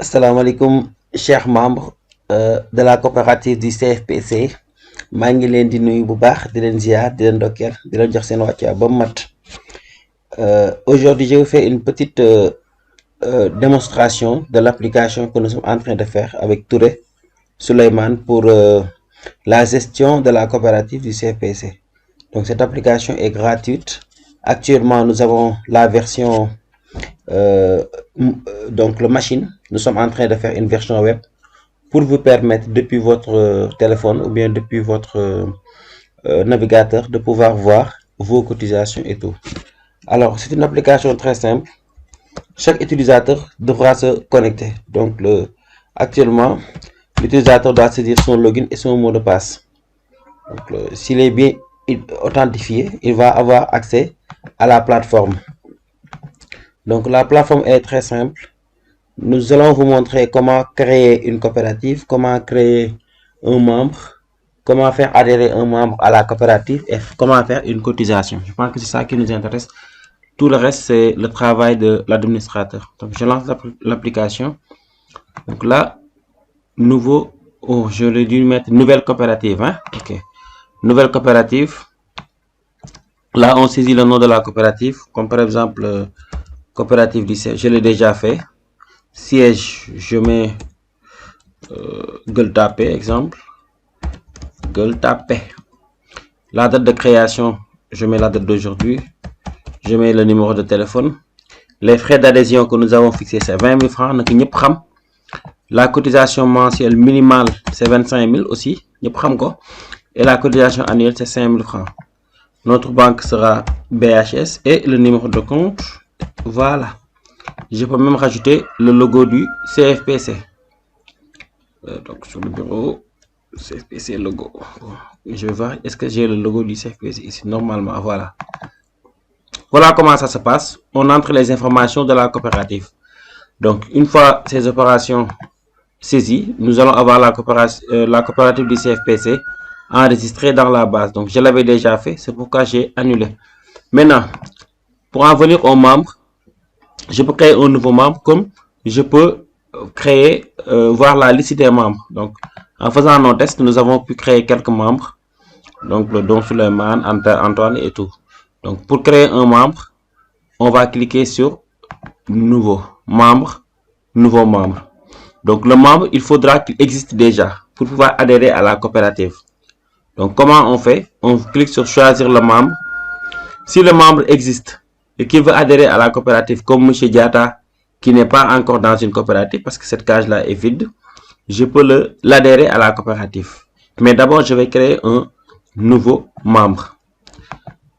Assalamu alaikum, chers membres de la coopérative du CFPC. maa ngi leen di nuyu bu baax di leen ziar di leen ndokkeel di leen jox seen wàccuwaay ba mu mat. Aujourd'hui, je vous fais une petite démonstration de l'application que nous sommes en train de faire avec Touré Souleymane pour la gestion de la coopérative du CFPC. Donc cette application est gratuite. Actuellement, nous avons la version donc le machine. Nous sommes en train de faire une version web pour vous permettre depuis votre téléphone ou bien depuis votre navigateur de pouvoir voir vos cotisations et tout. Alors, c'est une application très simple. Chaque utilisateur devra se connecter. Donc, actuellement, l'utilisateur doit saisir son login et son mot de passe. Donc, s'il est bien authentifié, il va avoir accès à la plateforme. Donc, la plateforme est très simple. Nous allons vous montrer comment créer une coopérative, comment créer un membre, comment faire adhérer un membre à la coopérative et comment faire une cotisation. Je pense que c'est ça qui nous intéresse. Tout le reste, c'est le travail de l'administrateur. Donc, je lance l'application. Donc là, nouveau, je l'ai dû mettre nouvelle coopérative. Hein? Ok. Nouvelle coopérative. Là, on saisit le nom de la coopérative, comme par exemple, coopérative du siège. Je l'ai déjà fait. Siège, je mets Gueule Tapée, exemple. Gueule Tapée. La date de création, je mets la date d'aujourd'hui. Je mets le numéro de téléphone. Les frais d'adhésion que nous avons fixés, c'est 20 000 francs. La cotisation mensuelle minimale, c'est 25 000 aussi. Et la cotisation annuelle, c'est 5 000 francs. Notre banque sera BHS et le numéro de compte, voilà. Je peux même rajouter le logo du CFPC. Donc sur le bureau, CFPC logo. Je vais voir, est-ce que j'ai le logo du CFPC ici? Normalement, voilà. Voilà comment ça se passe. On entre les informations de la coopérative. Donc, une fois ces opérations saisies, nous allons avoir la coopérative du CFPC enregistrée dans la base. Donc, je l'avais déjà fait, c'est pourquoi j'ai annulé. Maintenant, pour en venir aux membres, je peux créer un nouveau membre comme je peux créer, voir la liste des membres. Donc, en faisant nos tests, nous avons pu créer quelques membres. Donc, le Don Souleymane, Antoine et tout. Donc, pour créer un membre, on va cliquer sur Nouveau membre, Nouveau membre. Donc, le membre, il faudra qu'il existe déjà pour pouvoir adhérer à la coopérative. Donc, comment on fait? On clique sur Choisir le membre. Si le membre existe et qu'il veut adhérer à la coopérative, comme M. Diata, qui n'est pas encore dans une coopérative, parce que cette cage-là est vide, je peux l'adhérer à la coopérative. Mais d'abord, je vais créer un nouveau membre.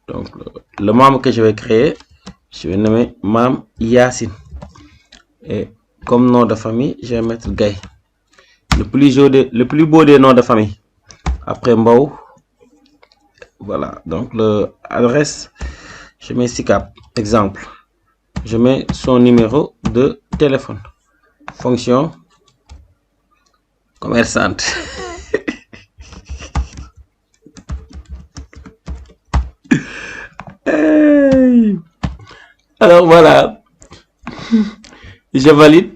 Donc, le membre que je vais créer, je vais nommer Mam Yassine. Et comme nom de famille, je vais mettre Gay. Le plus beau des noms de famille. Après Mbao. Voilà. Donc, l'adresse, je mets SICAP. Exemple. Je mets son numéro de téléphone. Fonction commerçante. Alors voilà, je valide.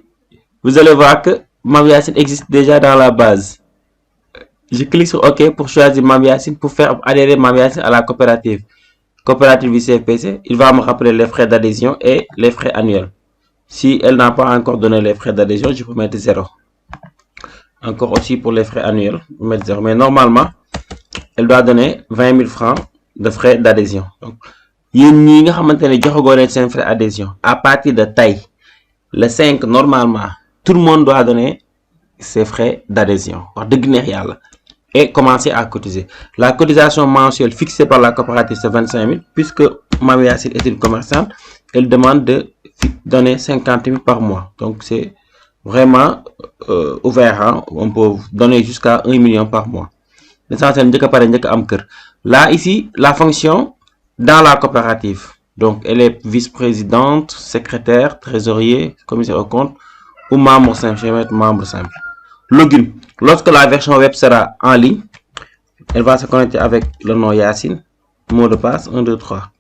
Vous allez voir que Mam Yassine existe déjà dans la base. Je clique sur OK pour choisir Mam Yassine pour faire adhérer Mam Yassine à la coopérative. Coopérative du CFPC, il va me rappeler les frais d'adhésion et les frais annuels. Si elle n'a pas encore donné les frais d'adhésion, je peux mettre 0. Encore aussi pour les frais annuels, je peux mettre 0. Mais normalement, elle doit donner 20 000 francs de frais d'adhésion. Donc, frais d'adhésion à partir de taille, le 5, normalement, tout le monde doit donner ses frais d'adhésion. Et commencer à cotiser. La cotisation mensuelle fixée par la coopérative, c'est 25 000. Puisque Mam Yassine est une commerçante, elle demande de donner 50 000 par mois. Donc, c'est vraiment ouvert. Hein? On peut donner jusqu'à 1 million par mois. Là, ici, la fonction dans la coopérative. Donc, elle est vice-présidente, secrétaire, trésorier, commissaire au compte ou membre simple. Je vais mettre membre simple. Login. Lorsque la version web sera en ligne, elle va se connecter avec le nom Yassine. Mot de passe 1, 2, 3.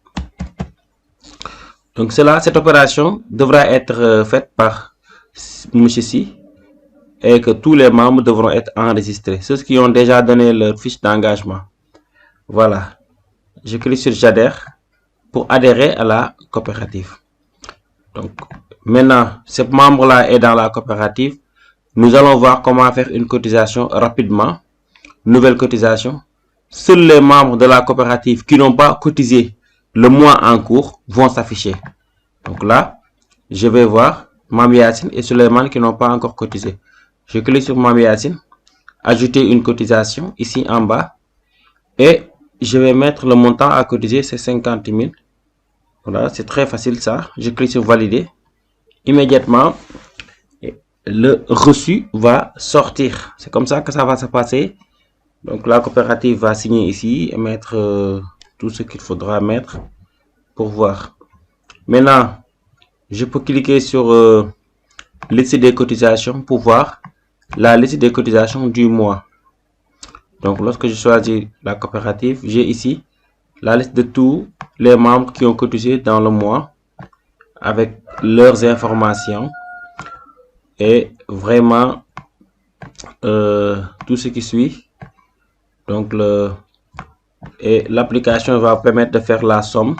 Donc, cette opération devra être faite par M. Si et que tous les membres devront être enregistrés. Ceux qui ont déjà donné leur fiche d'engagement. Voilà. Je clique sur j'adhère pour adhérer à la coopérative. Donc, maintenant, ce membre-là est dans la coopérative. Nous allons voir comment faire une cotisation rapidement. Nouvelle cotisation. Seuls les membres de la coopérative qui n'ont pas cotisé le mois en cours vont s'afficher. Donc là, je vais voir Mam Yassine et Suleiman qui n'ont pas encore cotisé. Je clique sur Mam Yassine, ajouter une cotisation ici en bas et je vais mettre le montant à cotiser, c'est 50 000. Voilà, c'est très facile ça. Je clique sur valider. Immédiatement, le reçu va sortir. C'est comme ça que ça va se passer. Donc la coopérative va signer ici et mettre tout ce qu'il faudra mettre pour voir. Maintenant, je peux cliquer sur liste des cotisations pour voir la liste des cotisations du mois. Donc lorsque je choisis la coopérative, j'ai ici la liste de tous les membres qui ont cotisé dans le mois avec leurs informations et vraiment tout ce qui suit. Donc l'application va permettre de faire la somme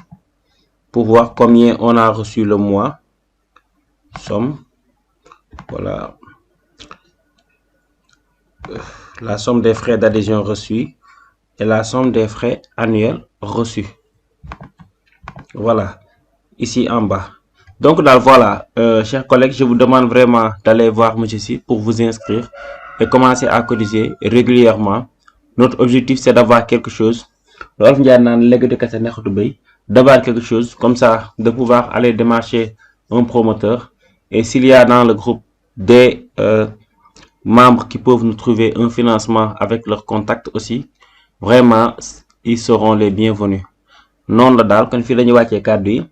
pour voir combien on a reçu le mois. Somme, voilà, la somme des frais d'adhésion reçus et la somme des frais annuels reçus. Voilà, ici en bas. Donc là, voilà, chers collègues, je vous demande vraiment d'aller voir Monsieur Si pour vous inscrire et commencer à cotiser régulièrement. Notre objectif, c'est d'avoir quelque chose. D'avoir quelque chose comme ça, de pouvoir aller démarcher un promoteur. Et s'il y a dans le groupe des membres qui peuvent nous trouver un financement avec leurs contacts aussi, vraiment, ils seront les bienvenus. Non la dal kon fi lañu wàccee kàddu yi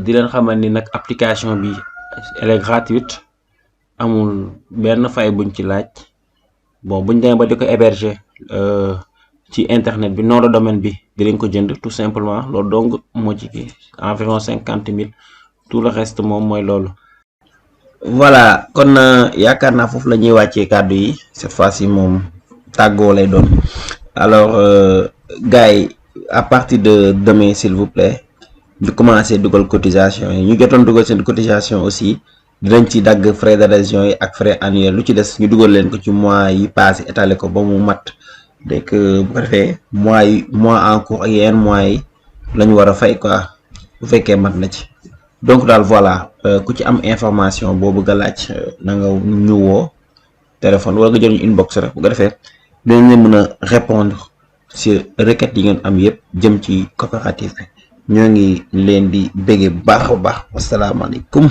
di leen xamal ni nag application bi elle est gratuite, amul benn fay buñ ci laaj. Bon buñ demee ba di ko héberger ci internet bi nom de domaine bi di leen ko jënd tout simplement loolu dong moo ci kii environ 50 000. Tout le reste moom mooy loolu. Voilà kon yaakaar naa foofu la ñuy wàccee kàddu yi cette fois-ci moom tàggoo lay doon. Alors gars yi à partir de demain s'il vous plaît ñu commencer dugal cotisation yi ñu jotoon dugal seen cotisation aussi dinañ ci dagg frais d'adhésion yi ak frais annuels lu ci des ñu dugal leen ko ci mois yi passé étaler ko ba mu mat dès que bu ko defee mois en cours ak yeneen mois yi lañu war a fay quoi bu fekkee mat na ci. Donc daal voilà ku ci am information boo bëgg a laaj na nga ñu woo téléphone wala nga jël ñu inbox rek bu ko defee dinañ leen mën a répondre ci requêtes yi ngeen am yépp jëm ci coopérative bi ñoo ngi leen di béggee bu baax a baax wasalaamaaleykum.